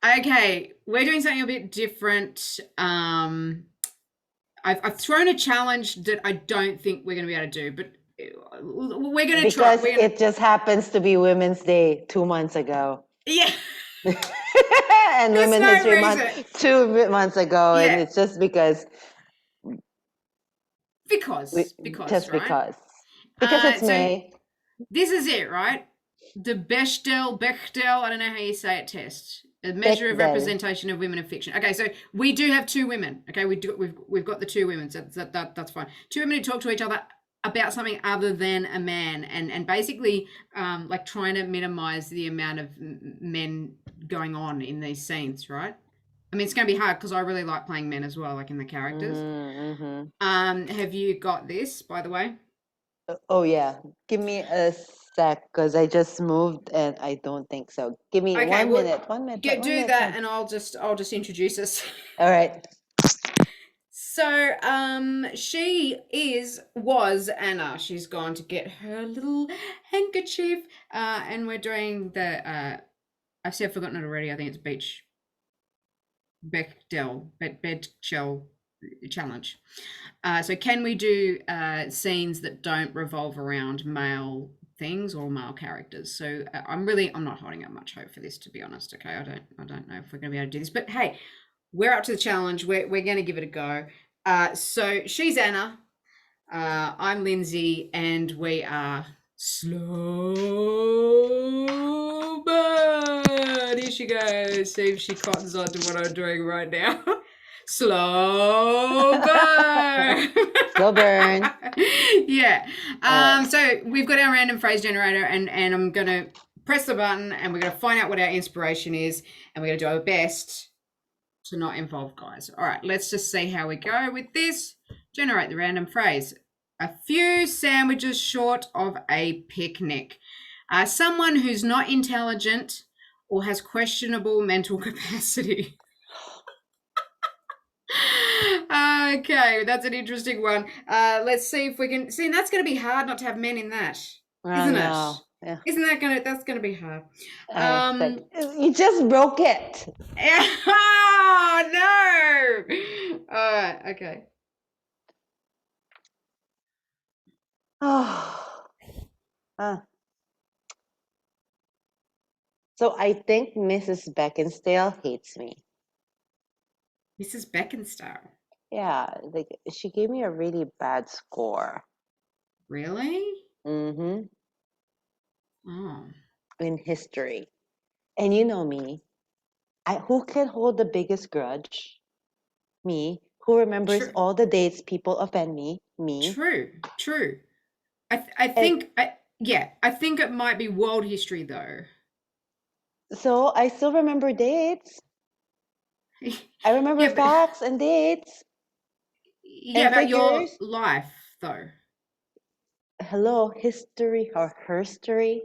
Okay, we're doing something a bit different. I've thrown a challenge that I don't think we're going to be able to do, but we're going to try. Because it just happens to be Women's Day 2 months ago. Yeah. And There's Women's no History reason. Month 2 months ago, and Yeah. it's just because, Because, just right? because it's So May. this is it, right? The Bechdel, I don't know how you say it, test. A measure of Bechdel. representation of women in fiction. Okay, so we do have two women. Okay, we've got the two women, so that's fine. Two women who talk to each other about something other than a man, and basically like trying to minimize the amount of men going on in these scenes, right? I mean, it's going to be hard because I really like playing men as well, like in the characters. Mm-hmm, mm-hmm. Have you got this, by the way? Oh yeah, give me a sec because I just moved and I don't think so. Give me Okay, one well, minute, 1 minute, get one do minute. that, and I'll just introduce us. All right. So, was Anna. She's gone to get her little handkerchief, and we're doing the. I've said I've forgotten it already. I think it's Bechdel challenge. So, can we do scenes that don't revolve around male things or male characters? So, I'm not holding out much hope for this, to be honest. Okay, I don't know if we're going to be able to do this, but hey, we're up to the challenge. We're going to give it a go. So she's Anna. I'm Lindsay, and we are slow burn. Here she goes. See if she cottons on to what I'm doing right now. Slow burn. Slow burn. Yeah. Right. So we've got our random phrase generator, and I'm gonna press the button, and we're gonna find out what our inspiration is, and we're gonna do our best to not involve guys. All right, let's just see how we go with this. Generate the random phrase. A few sandwiches short of a picnic. Someone who's not intelligent or has questionable mental capacity. Okay, that's an interesting one. Let's see if we can see. That's going to be hard not to have men in that, Oh isn't it? no. Yeah. Isn't that's gonna be hard? It's like you just broke it. Oh no! All right, okay. Oh. So I think Mrs. Beckinsale hates me. Mrs. Beckinsale. Yeah, like she gave me a really bad score. Really? Mm-hmm. Oh. In history. And you know me. Who can hold the biggest grudge? Me. Who remembers True. all the dates people offend me? Me. True. I And think I think it might be world history though. so I still remember dates. I remember Yeah, but facts and dates yeah, and about your figures. life though. Hello, history or herstory?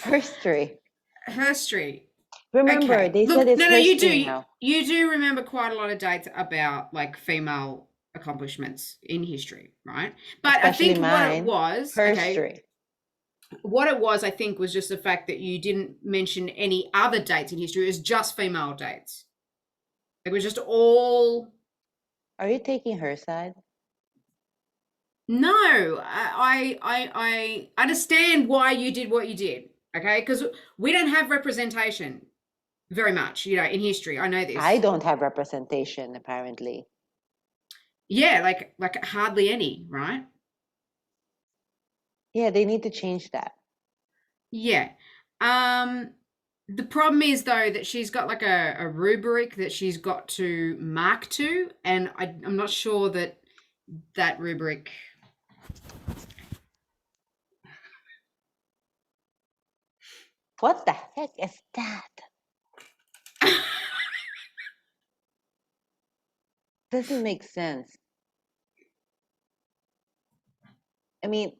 Herstory. History. Remember, Okay. they said Look, it's no, you herstory do. now. You do remember quite a lot of dates about like female accomplishments in history, right? But I Especially think what it mine. was, okay, Herstory. what it was, I think, was just the fact that you didn't mention any other dates in history. It was just female dates. It was just all. Are you taking her side? No, I understand why you did what you did. Okay, because we don't have representation very much, in history. I know I this. don't have representation, apparently. Yeah, like hardly any, right? Yeah, they need to change that. Yeah. Um, the problem is though that she's got like a rubric that she's got to mark to, and I'm not sure that that rubric. What the heck is that? Doesn't make sense. I mean,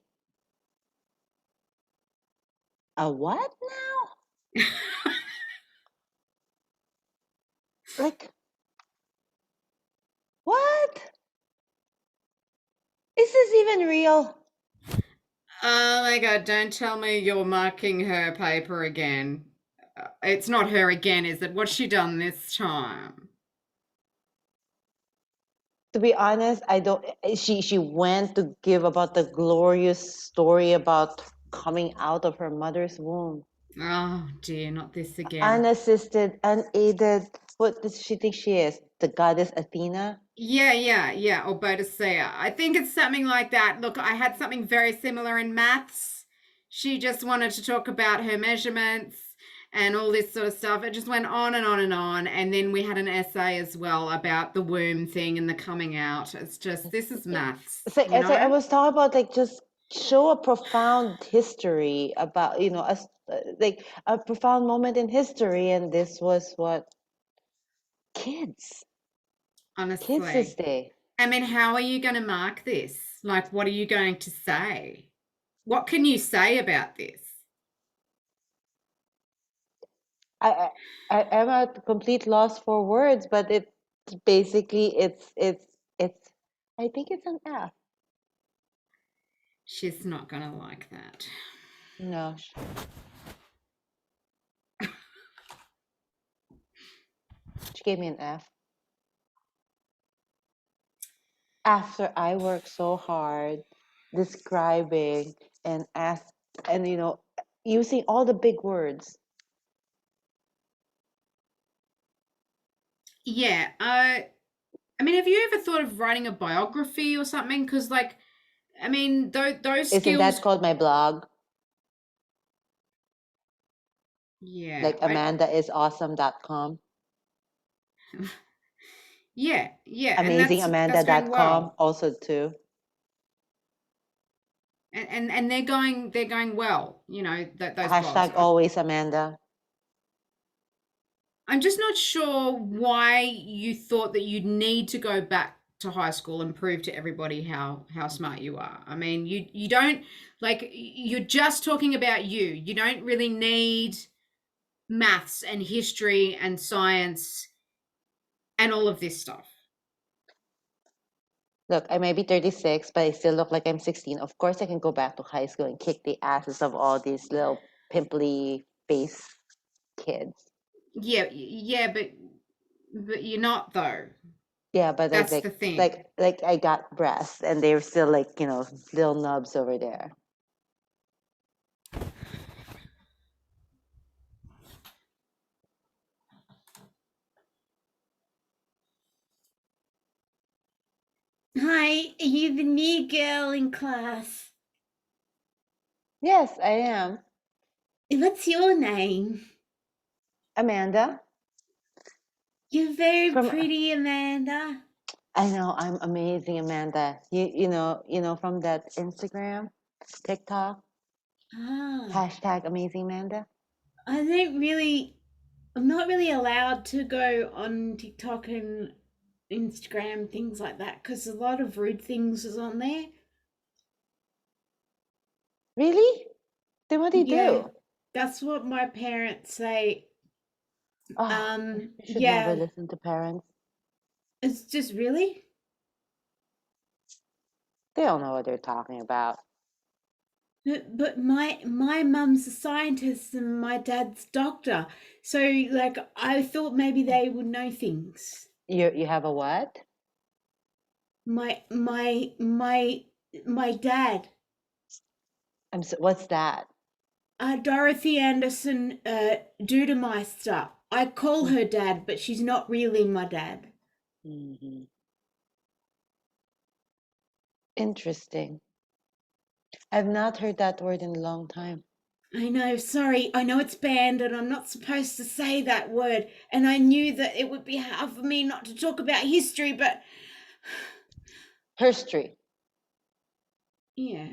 a what now? Like, what? Is this even real? Oh my God, don't tell me you're marking her paper again. It's not her again, is it? What's she done this time? To be honest, I don't. She went to give about the glorious story about coming out of her mother's womb, Oh dear, not this again. unassisted, unaided. What does she think she is? The goddess Athena? Yeah, or Bodicea. I think it's something like that. Look, I had something very similar in maths. She just wanted to talk about her measurements and all this sort of stuff. It just went on and on and on. And then we had an essay as well about the womb thing and the coming out. It's just, this is maths, It's like I was talking about like just show a profound history about us, like a profound moment in history, and this was what kids kids this Honestly. day. I mean, how are you going to mark this? Like, what are you going to say? What can you say about this? I I, I am at a complete loss for words, but it basically it's I think it's an F. She's not going to like that. No, she gave me an F. After I worked so hard describing and ask and using all the big words. Yeah. I mean, have you ever thought of writing a biography or something? Because, like, I mean, those Isn't that skills. called my blog? Yeah. Like amandaisawesome.com, Yeah, and that's going amazingamanda.com well. also too. And they're going well. That those blogs. Hashtag always Amanda. I'm just not sure why you thought that you'd need to go back to high school and prove to everybody how smart you are. I mean, you don't, like, you're just talking about you. You don't really need maths and history and science and all of this stuff. Look, I may be 36, but I still look like I'm 16. Of course, I can go back to high school and kick the asses of all these little pimply face kids. Yeah, but you're not though. Yeah, but I That's like the thing. like I got breasts, and they're still like little nubs over there. Hi, are you the new girl in class? Yes, I am. What's your name? Amanda You're very from pretty, Amanda. I know I'm amazing, Amanda. You know from that Instagram, TikTok, Ah, hashtag amazing Amanda. I don't really, I'm not really allowed to go on TikTok and Instagram, things like that, because a lot of rude things is on there. Really? Then what do you Yeah, do? that's what my parents say. Oh, you should never Yeah, listen to parents. it's just really. They don't know what they're talking about. But my mum's a scientist and my dad's doctor, so like I thought maybe they would know things. You have a what? My dad, What's that? Dorothy Anderson, Dudemeister. I call her dad, but she's not really my dad. Mm-hmm. Interesting. I've not heard that word in a long time. I know, sorry, I know it's banned and I'm not supposed to say that word, and I knew that it would be hard for me not to talk about history, but Herstory. yeah.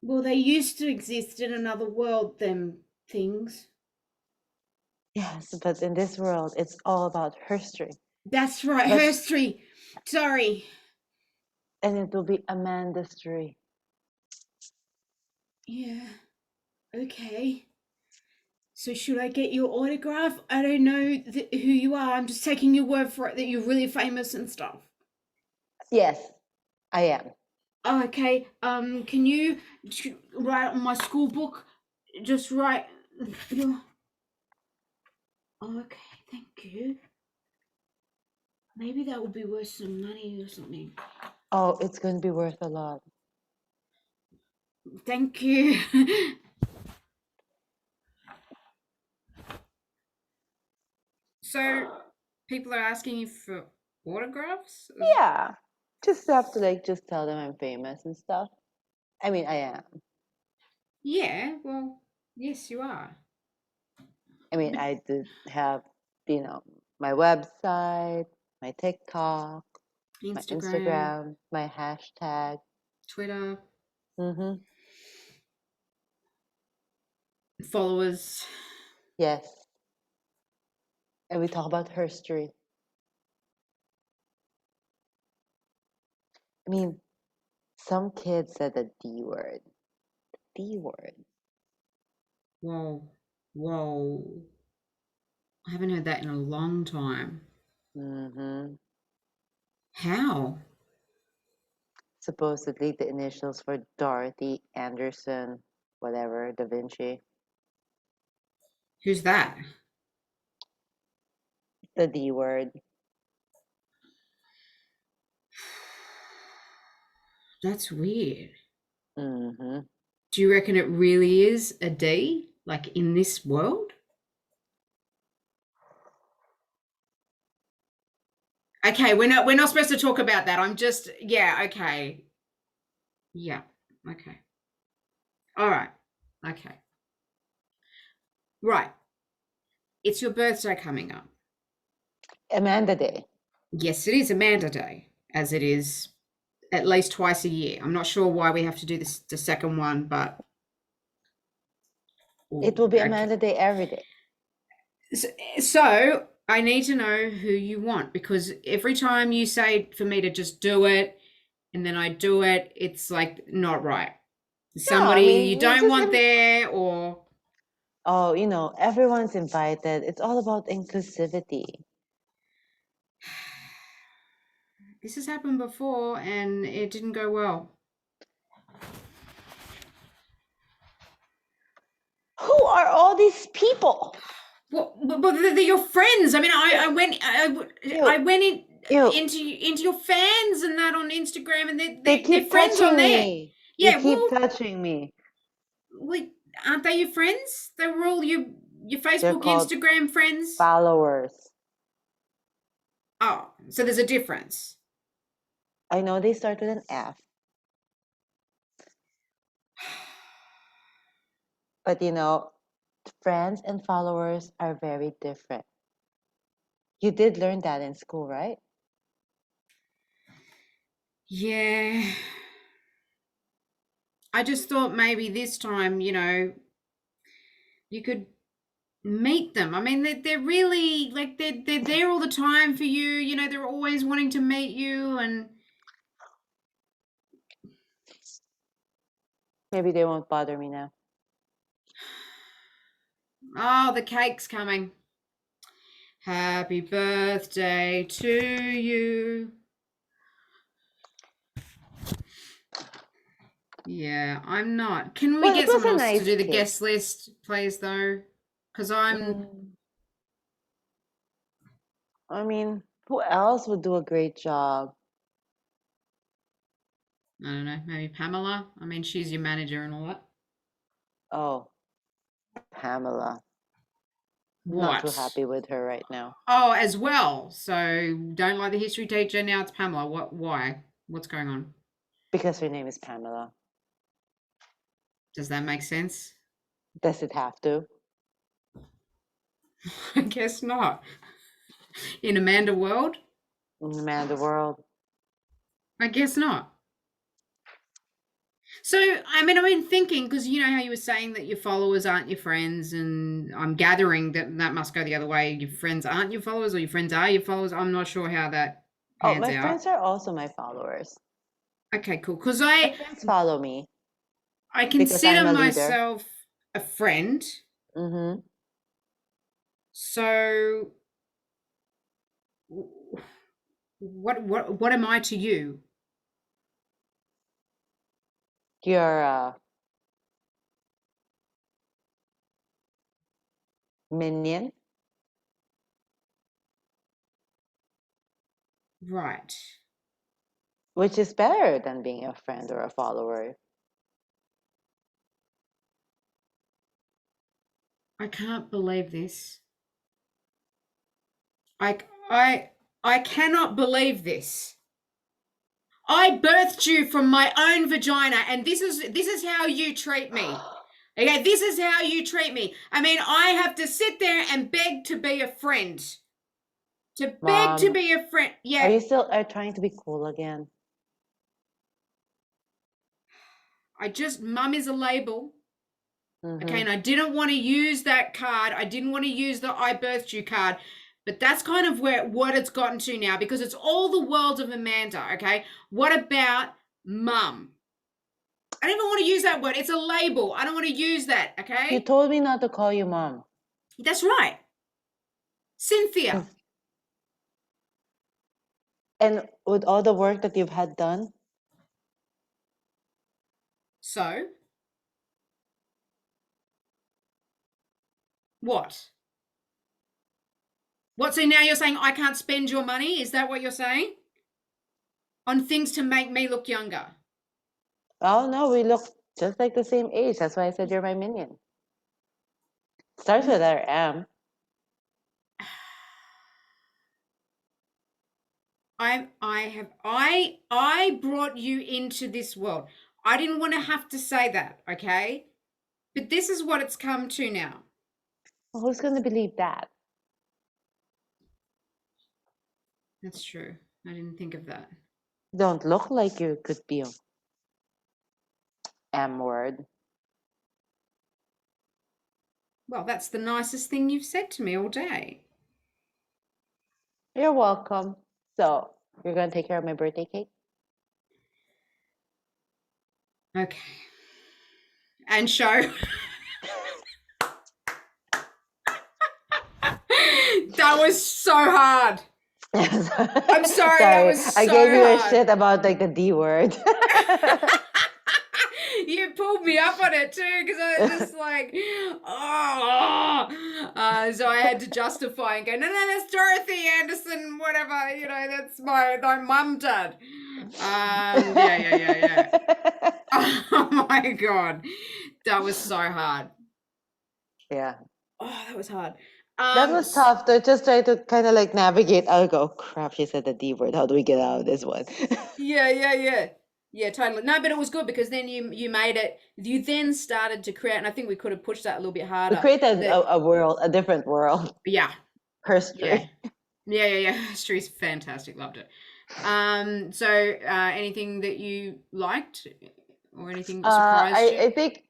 Well, they used to exist in another world, them things. Yes, but in this world, it's all about herstory. That's right, But history. Sorry. and it will be Amandastory. Yeah, okay. So should I get your autograph? I don't know who you are. I'm just taking your word for it that you're really famous and stuff. Yes, I am. Oh, okay. Can you write on my school book? Just write your. Okay, thank you. Maybe that would be worth some money or something. Oh, it's going to be worth a lot. Thank you. So, people are asking you for autographs? Yeah. Just have to like just tell them I'm famous and stuff. I mean, I am. Yeah, well, yes, you are. I mean, I did have, my website, my TikTok, my Instagram, Instagram, my hashtag. Twitter, Mm-hmm. followers. Yes. And we talk about history. I mean, some kids said the D word. D word. Whoa, whoa. I haven't heard that in a long time. Mm-hmm. How? Supposedly the initials for Dorothy Anderson, whatever, Da Vinci. Who's that? The D word. That's weird. Mm-hmm. Do you reckon it really is a D, like in this world? Okay, we're not supposed to talk about that. I'm just yeah, okay. Yeah. Okay. All right. Okay. Right. It's your birthday coming up. Amanda Day. Yes, it is Amanda Day, as it is at least twice a year. I'm not sure why we have to do this the second one, but It will be okay. Amanda Day every day. So I need to know who you want, because every time you say for me to just do it and then I do it, it's like not right. No, I Somebody mean, you don't want there, or oh, everyone's invited. It's all about inclusivity. this has happened before and it didn't go well. Who are all these people? Well, but they're your friends. I mean, I went into your fans and that on Instagram, and They they're keep friends on touching there. me. They Yeah, keep well, touching me. like, aren't they your friends? They were all your They're Facebook, called Instagram friends. followers. Oh, so there's a difference. I know they start with an F. But friends and followers are very different. You did learn that in school, right? Yeah. I just thought maybe this time, you could meet them. I mean, they're really like they're there all the time for you. They're always wanting to meet you, and Maybe they won't bother me now. oh, the cake's coming. Happy birthday to you. Yeah, I'm not. Can we Well, it get was someone a else to nice do the cake. guest list, please, though? Because I mean, who else would do a great job? I don't know, maybe Pamela. I mean, she's your manager and all that. Oh, Pamela. Not too What? happy with her right now. Oh, as well. So don't like the history teacher. Now it's Pamela. What? Why? What's going on? Because her name is Pamela. Does that make sense? Does it have to? I guess not. In Amanda world, In the man of the world. I guess not. So, I mean, thinking, because you know how you were saying that your followers aren't your friends, and I'm gathering that that must go the other way. Your friends aren't your followers, or your friends are your followers. I'm not sure how that Oh, pans my out. friends are also my followers. Okay, cool. Because My friends follow me I because consider I'm a leader. myself a friend. Mm-hmm. So, what am I to you? your minion. Right. Which is better than being a friend or a follower. I can't believe this. I cannot believe this. I birthed you from my own vagina, and this is how you treat me. Okay, this is how you treat me. I mean, I have to sit there and beg to be a friend. To beg to Mom, be a friend. are Yeah. you still trying to be cool again? Mum is a label. Mhm. Okay, and I didn't want to use that card. I didn't want to use the I birthed you card. But that's kind of what it's gotten to now, because it's all the world of Amanda, okay? What about mum? I don't even want to use that word. It's a label. I don't want to use that, You okay? told me not to call you mom. That's right. Cynthia. And with all the work that you've had done, So, what? What, so now you're saying I can't spend your money? Is that what you're saying? On things to make me look younger? oh no, we look just like the same age. That's why I said you're my minion. Starts with letter M. I brought you into this world. I didn't want to have to say that, okay? But this is what it's come to now. Well, who's gonna believe that? That's true. I didn't think of that. Don't look like you could be a M word. Well, that's the nicest thing you've said to me all day. You're welcome. So you're gonna take care of my birthday cake? Okay. And show. That was so hard. I'm sorry, that was so I gave you a hard. shit about like the D word. You pulled me up on it too, because I was just like, oh. So I had to justify and go, no, that's Dorothy Anderson, whatever, that's my mum dad. Yeah. Oh my God. That was so hard. Yeah. Oh, that was hard. That was tough to just try to kind of like navigate. I'll go, crap, she said the D word. How do we get out of this one? Yeah. Yeah, totally. No, but it was good, because then you made it. You then started to create, and I think we could have pushed that a little bit We harder. created a world, a different world. Yeah. History. Yeah. History's fantastic. Loved it. So anything that you liked, or anything that surprised you? I think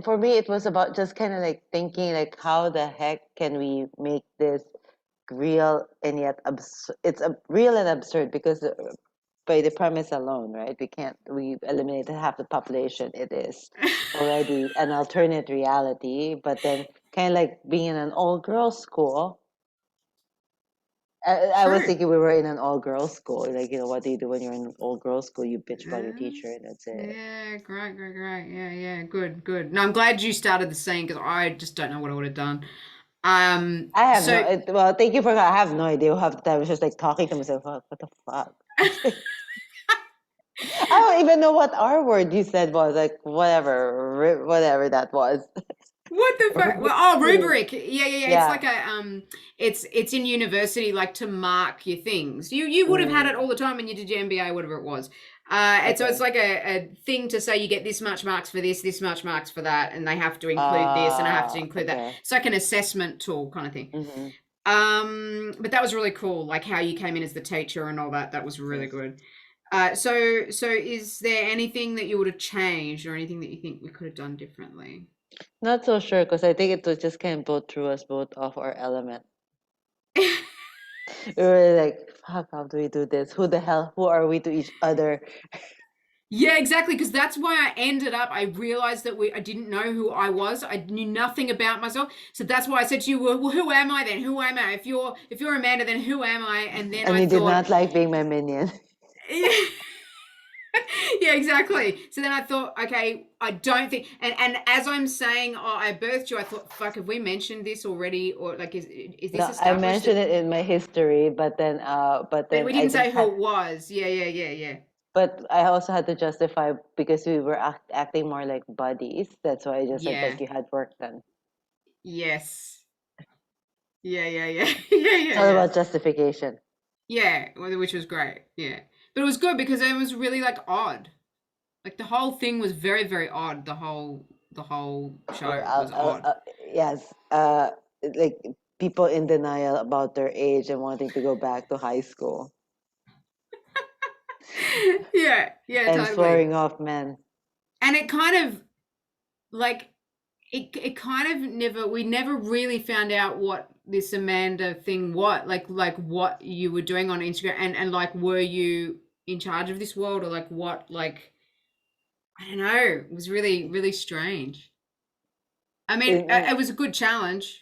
for me it was about just kind of like thinking like how the heck can we make this real and yet it's real and absurd, because by the premise alone, right? We eliminated half the population. It is already an alternate reality, but then kind of like being in an all-girls school. I was True. thinking we were in an all-girls school. Like, what do you do when you're in an all-girls school? You bitch about your teacher, and that's it. Yeah, great. Yeah, good. No, I'm glad you started the scene, because I just don't know what I would have done. I have well, thank you for. I have no idea. Half the time I was just like talking to myself. What the fuck? I don't even know what R word you said was. Like whatever that was. What the fuck? Well, rubric. Yeah. It's Yeah. like it's in university, like to mark your things. You would have had it all the time when you did your MBA, whatever it was. And so it's like a thing to say you get this much marks for this much marks for that, and they have to include this, and I have to include that. It's like an assessment tool kind of thing. Mm-hmm. But that was really cool, like how you came in as the teacher and all that. That was really good. So is there anything that you would have changed, or anything that you think we could have done differently? Not so sure, because I think it was just kind of both threw us both off our element. We were like, fuck, how do we do this? Who are we to each other? Yeah, exactly, because that's why I realized that I didn't know who I was. I knew nothing about myself. So that's why I said to you, well, who am I then? Who am I? If you're Amanda, then who am I? And then And I you thought, did not like being my minion. Yeah, exactly. So then I thought, okay, I don't think, and as I'm saying, oh, I birthed you, I thought, fuck, have we mentioned this already, or like, is this No, I established? mentioned it in my history, but But then we I didn't say just who had, it was. Yeah, yeah, yeah, yeah. but I also had to justify because we were acting more like buddies. That's why I just said Yeah. like you had work done. Yes. Yeah, yeah, yeah, yeah, It's yeah, all yeah. about justification. Yeah, which was great. Yeah, but it was good because it was really like odd. Like the whole thing was very, very odd. The whole Or show was odd. yes, like people in denial about their age and wanting to go back to high school Yeah, yeah, and totally. swearing off men. And it kind of like it kind of never we never really found out what this Amanda thing like what you were doing on Instagram and like were you in charge of this world or like what like I don't know. It was really, really strange. I mean, In, it was a good challenge.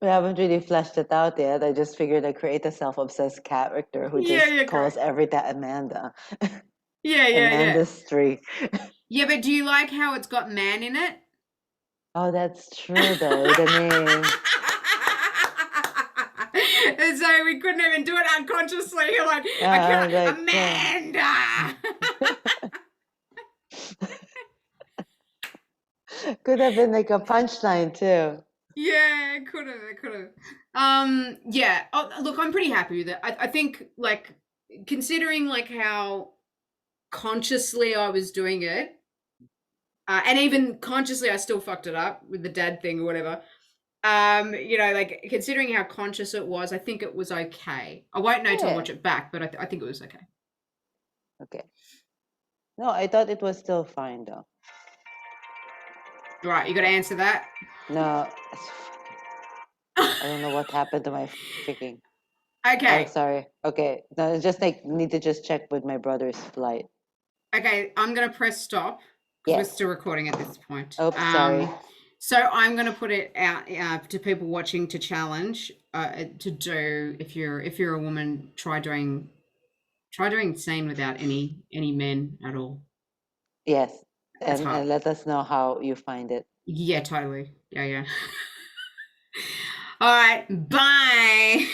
we haven't really fleshed it out yet. I just figured I'd create a self-obsessed character who Yeah, just yeah, calls great. everything Amanda. Yeah, yeah, yeah. Amanda's streak. Yeah, but do you like how it's got man in it? Oh, that's true though. The name. And so we couldn't even do it unconsciously. You're like, I cannot, Like Amanda. could have been like a punchline too. Yeah, it could have, it could have. Yeah. Oh, look, I'm pretty happy with it. I think, like, considering like how consciously I was doing it, and even consciously I still fucked it up with the dad thing or whatever. Like considering how conscious it was, I think it was okay. I won't know till I Yeah. watch it back, but I think it was okay. Okay. No, I thought it was still fine though. Right, you got to answer that. No, I don't know what happened to my freaking. Oh, Okay, sorry. Okay. No, it's just like need to just check with my brother's flight. okay, I'm gonna press stop because we're Yes. still recording at this point. Oops, sorry. So I'm gonna put it out to people watching to challenge to do if you're a woman, try doing scene without any men at all. Yes. It's hard. And let us know how you find it. Yeah, totally. Yeah, yeah. All right, bye.